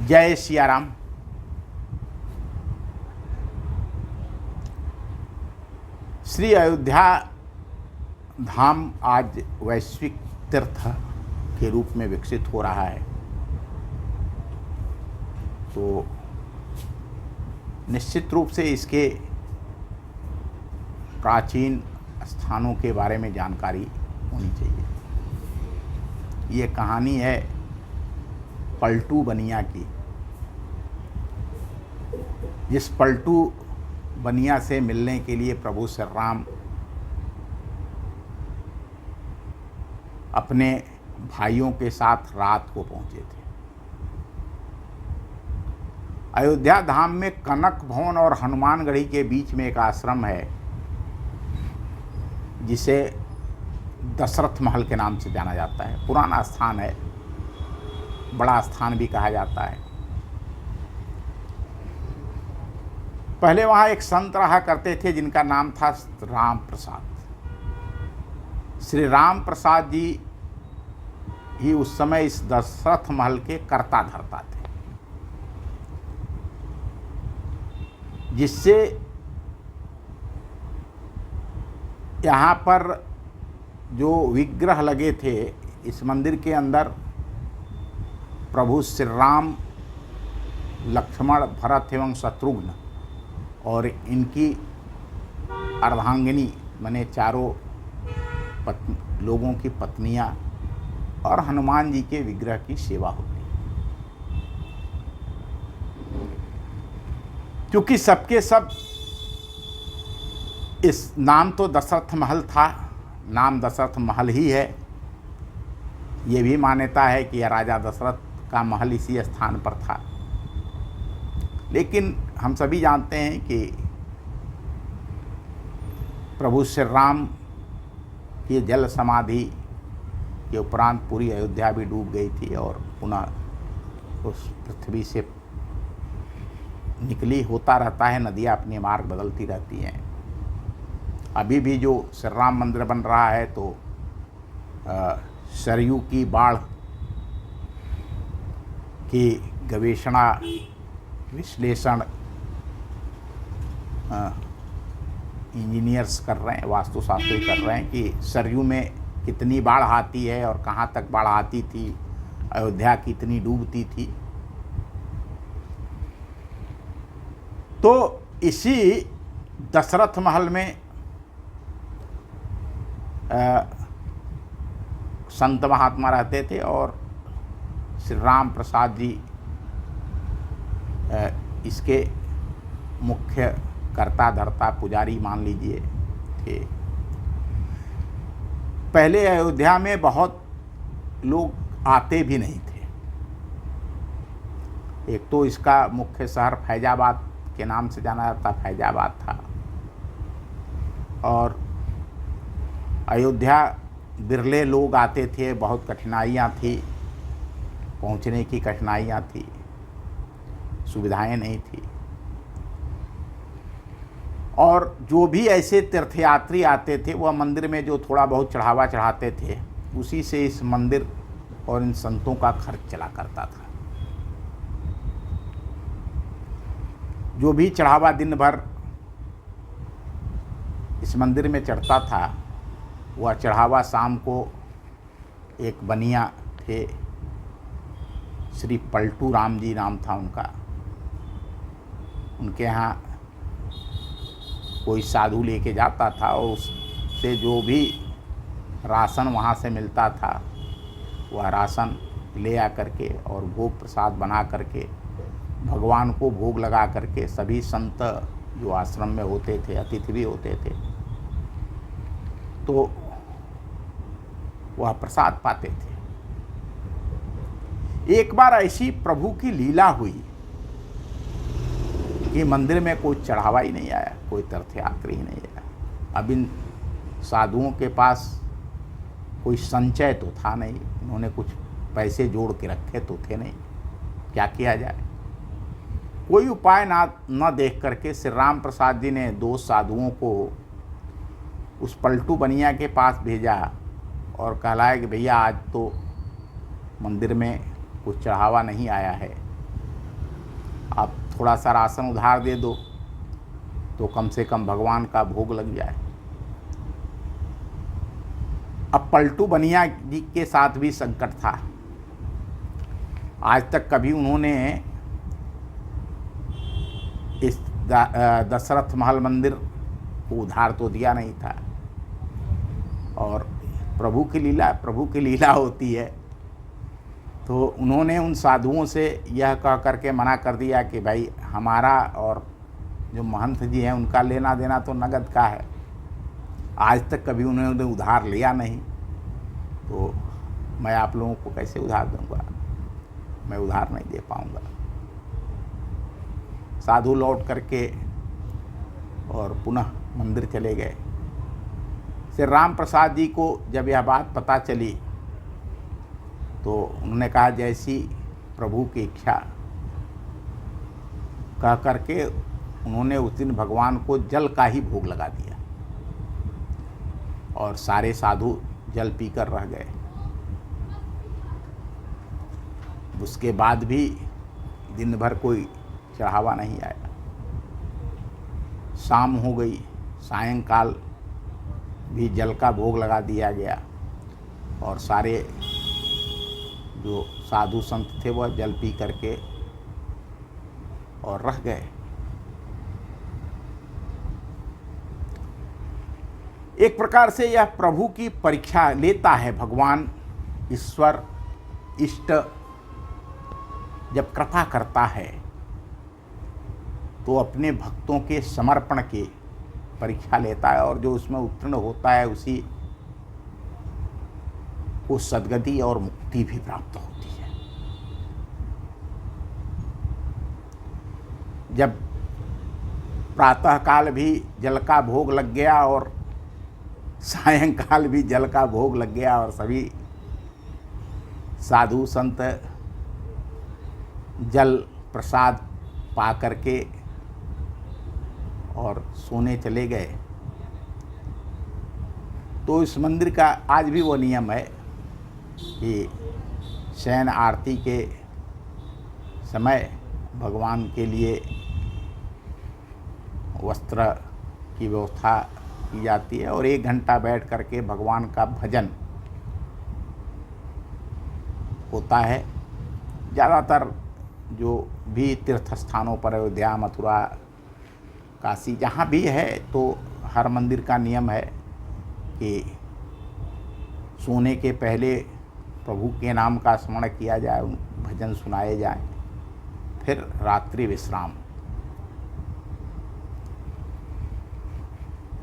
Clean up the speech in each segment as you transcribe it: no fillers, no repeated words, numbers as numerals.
जय सिया राम। श्री अयोध्या धाम आज वैश्विक तीर्थ के रूप में विकसित हो रहा है। तो निश्चित रूप से इसके प्राचीन स्थानों के बारे में जानकारी होनी चाहिए। ये कहानी है पलटू बनिया की, जिस पलटू बनिया से मिलने के लिए प्रभु श्री राम अपने भाइयों के साथ रात को पहुंचे थे। अयोध्या धाम में कनक भवन और हनुमानगढ़ी के बीच में एक आश्रम है जिसे दशरथ महल के नाम से जाना जाता है। पुराना स्थान है, बड़ा स्थान भी कहा जाता है। पहले वहाँ एक संत रहा करते थे जिनका नाम था राम प्रसाद। श्री राम प्रसाद जी ही उस समय इस दशरथ महल के कर्ता धर्ता थे, जिससे यहाँ पर जो विग्रह लगे थे इस मंदिर के अंदर, प्रभु श्री राम, लक्ष्मण, भरत एवं शत्रुघ्न और इनकी अर्धांगिनी माने चारों लोगों की पत्नियां और हनुमान जी के विग्रह की सेवा होती। क्योंकि सबके सब इस नाम तो दशरथ महल था, नाम दशरथ महल ही है। ये भी मान्यता है कि यह राजा दशरथ का महल इसी स्थान पर था। लेकिन हम सभी जानते हैं कि प्रभु श्री राम की जल समाधि के उपरांत पूरी अयोध्या भी डूब गई थी और पुनः उस पृथ्वी से निकली होता रहता है। नदियाँ अपने मार्ग बदलती रहती हैं। अभी भी जो श्री राम मंदिर बन रहा है तो सरयू की बाढ़ की गवेषणा विश्लेषण इंजीनियर्स कर रहे हैं, वास्तुशास्त्री कर रहे हैं कि सरयू में कितनी बाढ़ आती है और कहाँ तक बाढ़ आती थी, अयोध्या कितनी डूबती थी। तो इसी दशरथ महल में संत महात्मा रहते थे और श्री राम प्रसाद जी इसके मुख्य कर्ता धर्ता पुजारी मान लीजिए थे। पहले अयोध्या में बहुत लोग आते भी नहीं थे। एक तो इसका मुख्य शहर फैजाबाद के नाम से जाना जाता, फैजाबाद था, और अयोध्या बिरले लोग आते थे। बहुत कठिनाइयाँ थी, पहुँचने की कठिनाइयाँ थी, सुविधाएं नहीं थी। और जो भी ऐसे तीर्थयात्री आते थे वह मंदिर में जो थोड़ा बहुत चढ़ावा चढ़ाते थे उसी से इस मंदिर और इन संतों का खर्च चला करता था। जो भी चढ़ावा दिन भर इस मंदिर में चढ़ता था वह चढ़ावा शाम को एक बनिया थे, श्री पलटू राम जी नाम था उनका, उनके यहाँ कोई साधु लेके जाता था और उससे जो भी राशन वहाँ से मिलता था वह राशन ले आ करके और भोग प्रसाद बना करके भगवान को भोग लगा करके सभी संत जो आश्रम में होते थे, अतिथि भी होते थे, तो वह प्रसाद पाते थे। एक बार ऐसी प्रभु की लीला हुई कि मंदिर में कोई चढ़ावा ही नहीं आया, कोई तीर्थयात्री ही नहीं आया। अब इन साधुओं के पास कोई संचय तो था नहीं, उन्होंने कुछ पैसे जोड़ के रखे तो थे नहीं, क्या किया जाए। कोई उपाय न देख करके श्री राम प्रसाद जी ने दो साधुओं को उस पलटू बनिया के पास भेजा और कहलाया कि भैया आज तो मंदिर में कुछ चढ़ावा नहीं आया है, आप थोड़ा सा राशन उधार दे दो तो कम से कम भगवान का भोग लग जाए। अब पलटू बनिया जी के साथ भी संकट था। आज तक कभी उन्होंने इस दशरथ महल मंदिर को उधार तो दिया नहीं था। और प्रभु की लीला होती है। तो उन्होंने उन साधुओं से यह कह करके मना कर दिया कि भाई हमारा और जो महंत जी हैं उनका लेना देना तो नगद का है, आज तक कभी उन्होंने उधार लिया नहीं, तो मैं आप लोगों को कैसे उधार दूंगा, मैं उधार नहीं दे पाऊंगा। साधु लौट करके और पुनः मंदिर चले गए। श्री राम प्रसाद जी को जब यह बात पता चली तो उन्होंने कहा जैसी प्रभु की इच्छा, कह करके उन्होंने उस दिन भगवान को जल का ही भोग लगा दिया और सारे साधु जल पीकर रह गए। उसके बाद भी दिन भर कोई चढ़ावा नहीं आया। शाम हो गई, सायंकाल भी जल का भोग लगा दिया गया और सारे जो साधु संत थे वह जल पी करके और रह गए। एक प्रकार से यह प्रभु की परीक्षा लेता है। भगवान ईश्वर इष्ट जब कृपा करता है तो अपने भक्तों के समर्पण की परीक्षा लेता है और जो उसमें उत्तीर्ण होता है उसी को सद्गति और मुक्ति भी प्राप्त होती है। जब प्रातःकाल भी जल का भोग लग गया और सायंकाल भी जल का भोग लग गया और सभी साधु संत जल प्रसाद पा करके और सोने चले गए, तो इस मंदिर का आज भी वो नियम है कि शयन आरती के समय भगवान के लिए वस्त्र की व्यवस्था की जाती है और 1 घंटा बैठ करके भगवान का भजन होता है। ज़्यादातर जो भी तीर्थ स्थानों पर, अयोध्या, मथुरा, काशी, जहाँ भी है, तो हर मंदिर का नियम है कि सोने के पहले प्रभु के नाम का स्मरण किया जाए, भजन सुनाए जाए, फिर रात्रि विश्राम।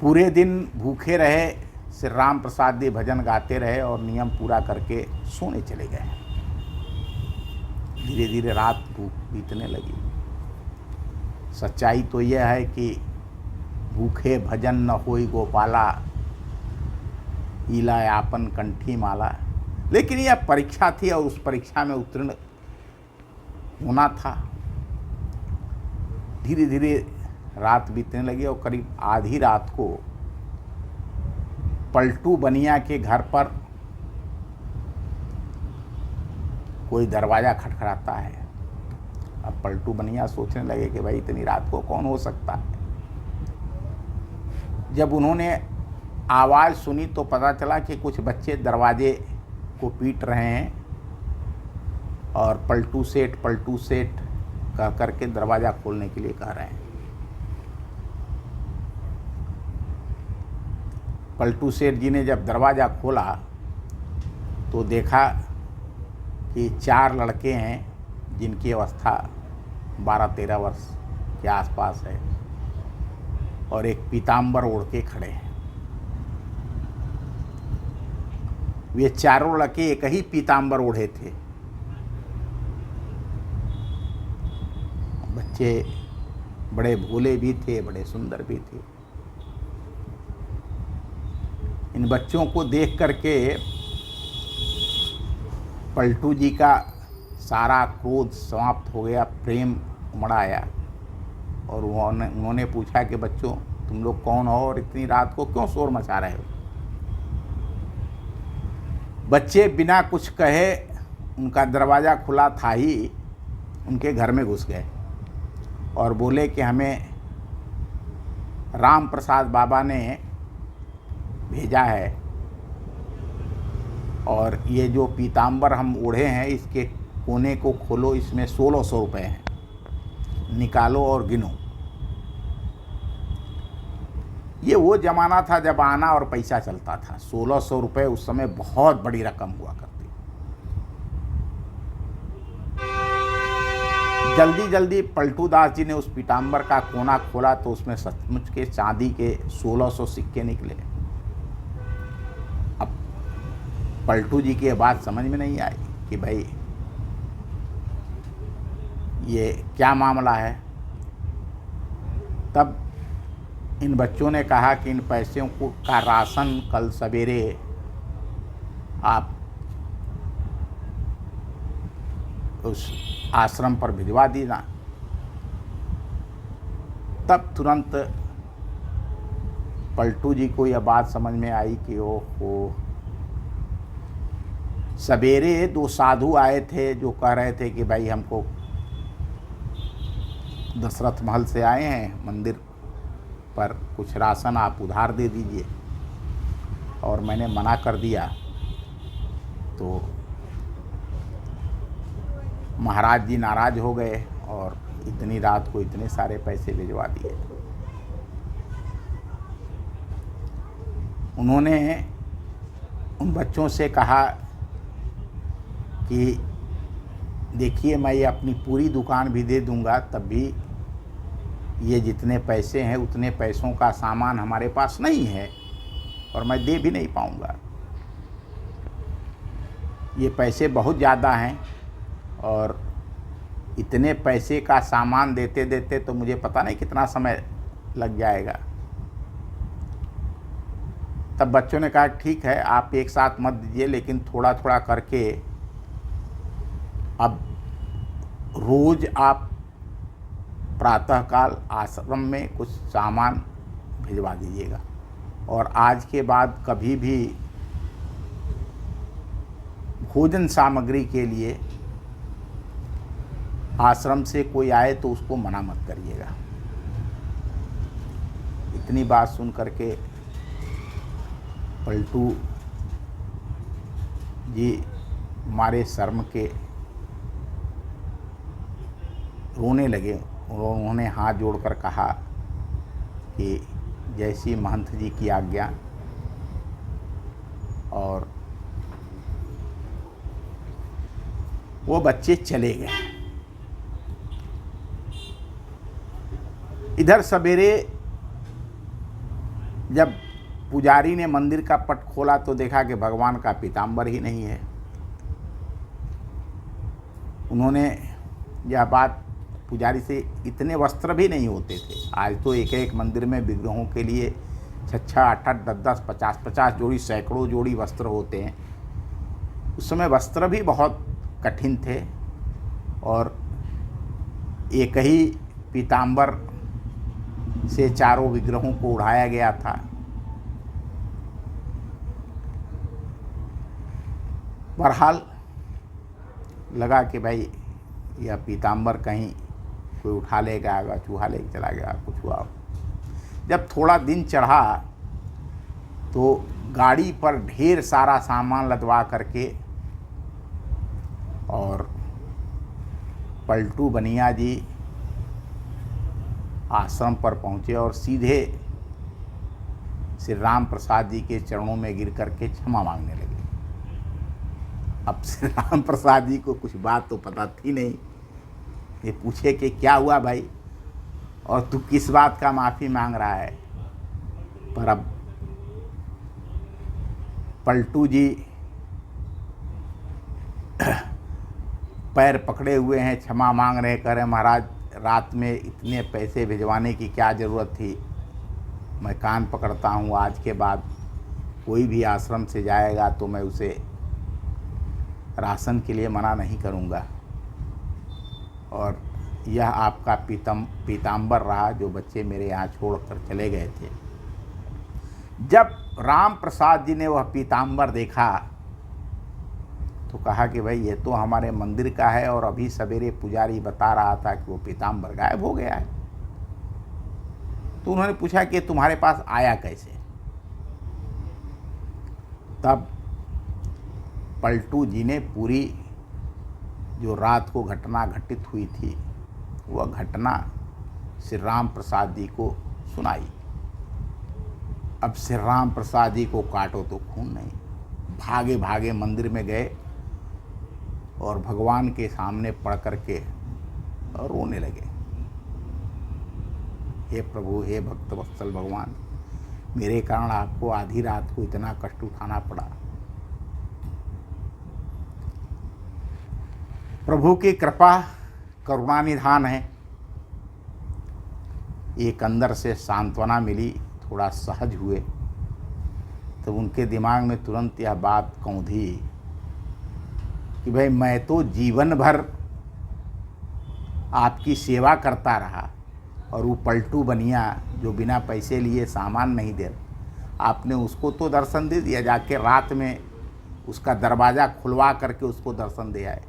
पूरे दिन भूखे रहे, श्री राम प्रसाद जी भजन गाते रहे और नियम पूरा करके सोने चले गए। धीरे धीरे रात बीतने लगी। सच्चाई तो यह है कि भूखे भजन न होई गोपाला, ईला यापन कंठी माला। लेकिन यह परीक्षा थी और उस परीक्षा में उत्तीर्ण होना था। धीरे धीरे रात बीतने लगी और करीब आधी रात को पलटू बनिया के घर पर कोई दरवाज़ा खटखटाता है। अब पलटू बनिया सोचने लगे कि भाई इतनी रात को कौन हो सकता है। जब उन्होंने आवाज़ सुनी तो पता चला कि कुछ बच्चे दरवाजे को पीट रहे हैं और पलटू सेठ कह करके दरवाज़ा खोलने के लिए कह रहे हैं। पलटू सेठ जी ने जब दरवाज़ा खोला तो देखा कि 4 लड़के हैं जिनकी अवस्था 12-13 वर्ष के आसपास है और एक पीताम्बर ओढ़ के खड़े हैं। वे चारों लड़के एक ही पीताम्बर ओढ़े थे। बच्चे बड़े भोले भी थे, बड़े सुंदर भी थे। इन बच्चों को देख करके पलटू जी का सारा क्रोध समाप्त हो गया, प्रेम उमड़ आया और उन्होंने पूछा कि बच्चों तुम लोग कौन हो और इतनी रात को क्यों शोर मचा रहे हो। बच्चे बिना कुछ कहे, उनका दरवाज़ा खुला था ही, उनके घर में घुस गए और बोले कि हमें राम प्रसाद बाबा ने भेजा है और ये जो पीताम्बर हम ओढ़े हैं इसके कोने को खोलो, इसमें 1600 रुपये हैं, निकालो और गिनो। ये वो ज़माना था जब आना और पैसा चलता था। 1600 रुपये उस समय बहुत बड़ी रकम हुआ करती। जल्दी जल्दी पलटू दास जी ने उस पीताम्बर का कोना खोला तो उसमें सचमुच के चांदी के 1600 सिक्के निकले। अब पलटू जी की बात समझ में नहीं आई कि भाई ये क्या मामला है। तब इन बच्चों ने कहा कि इन पैसों को का राशन कल सवेरे आप उस आश्रम पर भिजवा देना। तब तुरंत पलटू जी को यह बात समझ में आई कि ओहो, सवेरे 2 साधु आए थे जो कह रहे थे कि भाई हमको दशरथ महल से आए हैं, मंदिर पर कुछ राशन आप उधार दे दीजिए, और मैंने मना कर दिया तो महाराज जी नाराज़ हो गए और इतनी रात को इतने सारे पैसे भिजवा दिए। उन्होंने उन बच्चों से कहा कि देखिए मैं ये अपनी पूरी दुकान भी दे दूंगा, तब भी ये जितने पैसे हैं उतने पैसों का सामान हमारे पास नहीं है और मैं दे भी नहीं पाऊंगा। ये पैसे बहुत ज़्यादा हैं और इतने पैसे का सामान देते देते तो मुझे पता नहीं कितना समय लग जाएगा। तब बच्चों ने कहा ठीक है, आप एक साथ मत दीजिए, लेकिन थोड़ा थोड़ा करके अब रोज़ आप प्रातःकाल आश्रम में कुछ सामान भिजवा दीजिएगा, और आज के बाद कभी भी भोजन सामग्री के लिए आश्रम से कोई आए तो उसको मना मत करिएगा। इतनी बात सुन करके पलटू जी मारे शर्म के रोने लगे। उन्होंने हाथ जोड़कर कहा कि जैसी महंत जी की आज्ञा, और वो बच्चे चले गए। इधर सवेरे जब पुजारी ने मंदिर का पट खोला तो देखा कि भगवान का पीताम्बर ही नहीं है। उन्होंने यह बात, पुजारी से इतने वस्त्र भी नहीं होते थे। आज तो एक एक मंदिर में विग्रहों के लिए 6-6, 8-8, 10-10, 50-50 जोड़ी, सैकड़ों जोड़ी वस्त्र होते हैं। उस समय वस्त्र भी बहुत कठिन थे और एक ही पीताम्बर से चारों विग्रहों को उड़ाया गया था। बहरहाल लगा कि भाई यह पीताम्बर कहीं कोई उठा ले गया, चूहा ले चला गया, कुछ हुआ। जब थोड़ा दिन चढ़ा तो गाड़ी पर ढेर सारा सामान लदवा करके और पलटू बनिया जी आश्रम पर पहुँचे और सीधे श्री राम प्रसाद जी के चरणों में गिर करके क्षमा मांगने लगे। अब श्री राम प्रसाद जी को कुछ बात तो पता थी नहीं। ये पूछे कि क्या हुआ भाई, और तू किस बात का माफ़ी मांग रहा है। पर अब पलटू जी पैर पकड़े हुए हैं, क्षमा मांग रहे, कह रहे महाराज रात में इतने पैसे भिजवाने की क्या ज़रूरत थी। मैं कान पकड़ता हूँ, आज के बाद कोई भी आश्रम से जाएगा तो मैं उसे राशन के लिए मना नहीं करूँगा, और यह आपका पीताम्बर रहा जो बच्चे मेरे यहाँ छोड़कर चले गए थे। जब राम प्रसाद जी ने वह पीताम्बर देखा तो कहा कि भाई ये तो हमारे मंदिर का है और अभी सवेरे पुजारी बता रहा था कि वो पीताम्बर गायब हो गया है। तो उन्होंने पूछा कि तुम्हारे पास आया कैसे? तब पलटू जी ने पूरी जो रात को घटना घटित हुई थी वह घटना श्री राम प्रसाद जी को सुनाई। अब श्री राम प्रसाद जी को काटो तो खून नहीं, भागे भागे मंदिर में गए और भगवान के सामने पड़ करके और रोने लगे। हे प्रभु, हे भक्त वत्सल भगवान, मेरे कारण आपको आधी रात को इतना कष्ट उठाना पड़ा। प्रभु की कृपा करुणा निधान है। एक अंदर से सांत्वना मिली, थोड़ा सहज हुए, तो उनके दिमाग में तुरंत यह बात कौंधी कि भाई मैं तो जीवन भर आपकी सेवा करता रहा और वो पलटू बनिया जो बिना पैसे लिए सामान नहीं दे, आपने उसको तो दर्शन दे दिया, जाके रात में उसका दरवाज़ा खुलवा करके उसको दर्शन दे आए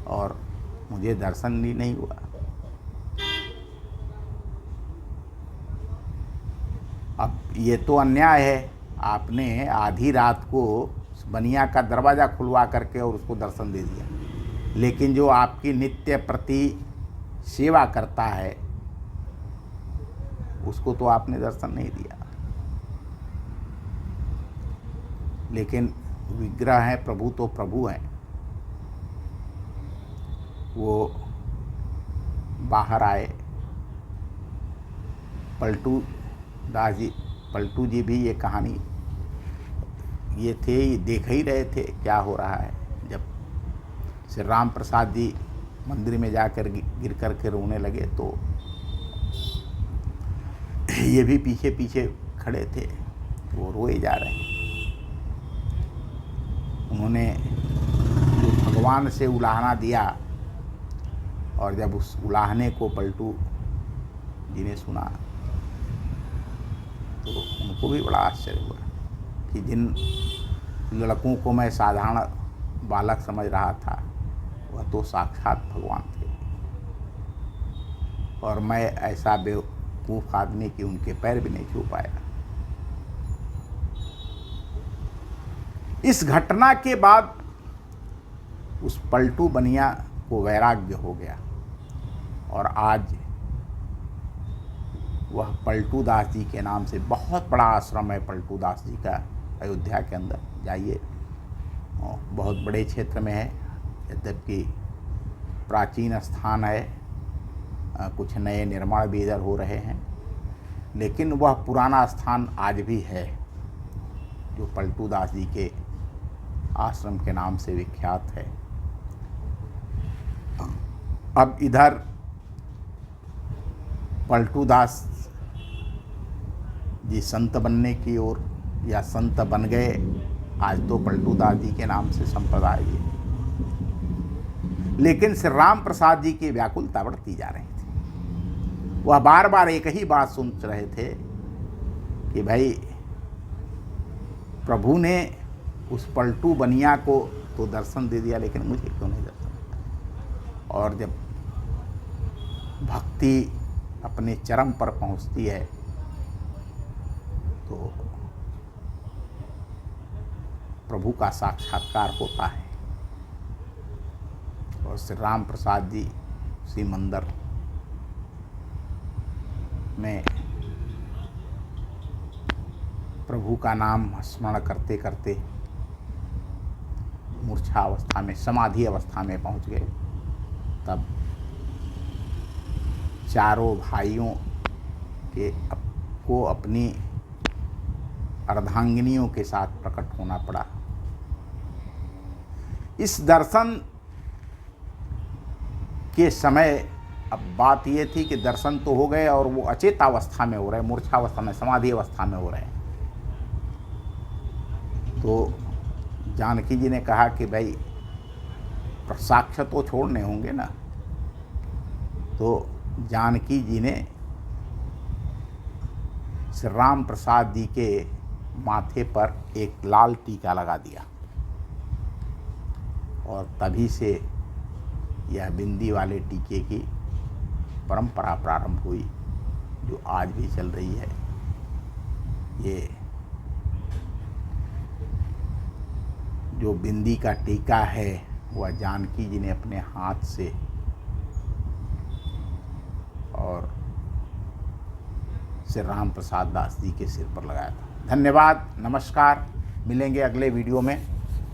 और मुझे दर्शन भी नहीं हुआ। अब ये तो अन्याय है, आपने आधी रात को बनिया का दरवाज़ा खुलवा करके और उसको दर्शन दे दिया, लेकिन जो आपकी नित्य प्रति सेवा करता है उसको तो आपने दर्शन नहीं दिया। लेकिन विग्रह है, प्रभु तो प्रभु हैं। वो बाहर आए, पलटू जी भी ये कहानी ये थे, ये देख ही रहे थे क्या हो रहा है। जब श्री राम प्रसाद जी मंदिर में जाकर गिर कर के रोने लगे तो ये भी पीछे पीछे खड़े थे, वो रोए जा रहे हैं। उन्होंने जो भगवान से उलाहना दिया और जब उस उलाहने को पलटू जी ने सुना तो उनको भी बड़ा आश्चर्य हुआ कि जिन लड़कों को मैं साधारण बालक समझ रहा था वह तो साक्षात भगवान थे और मैं ऐसा बेवकूफ़ आदमी कि उनके पैर भी नहीं छू पाया। इस घटना के बाद उस पलटू बनिया को वैराग्य हो गया और आज वह पलटू दास जी के नाम से बहुत बड़ा आश्रम है पलटू दास जी का, अयोध्या के अंदर जाइए, बहुत बड़े क्षेत्र में है। यद्यपि प्राचीन स्थान है, कुछ नए निर्माण भी इधर हो रहे हैं, लेकिन वह पुराना स्थान आज भी है जो पलटू दास जी के आश्रम के नाम से विख्यात है। अब इधर पलटू दास जी संत बनने की ओर या संत बन गए। आज तो पलटू दास जी के नाम से संप्रदाय है, लेकिन श्री राम प्रसाद जी की व्याकुलता बढ़ती जा रही थी। वह बार बार एक ही बात सुन रहे थे कि भाई प्रभु ने उस पलटू बनिया को तो दर्शन दे दिया, लेकिन मुझे क्यों नहीं दर्शन दिया। और जब भक्ति अपने चरम पर पहुंचती है तो प्रभु का साक्षात्कार होता है। और श्री राम प्रसाद जी उसी मंदिर में प्रभु का नाम स्मरण करते करते मूर्छा अवस्था में, समाधि अवस्था में पहुंच गए। तब चारों भाइयों को अपनी अर्धांगिनियों के साथ प्रकट होना पड़ा। इस दर्शन के समय अब बात ये थी कि दर्शन तो हो गए और वो अचेत अवस्था में हो रहे, मूर्छा अवस्था में, समाधि अवस्था में हो रहे हैं। तो जानकी जी ने कहा कि भाई साक्ष्य तो छोड़ने होंगे ना। तो जानकी जी ने श्री राम प्रसाद जी के माथे पर एक लाल टीका लगा दिया और तभी से यह बिंदी वाले टीके की परंपरा प्रारंभ हुई, जो आज भी चल रही है। ये जो बिंदी का टीका है वह जानकी जी ने अपने हाथ से और श्री राम प्रसाद दास जी के सिर पर लगाया था। धन्यवाद, नमस्कार, मिलेंगे अगले वीडियो में।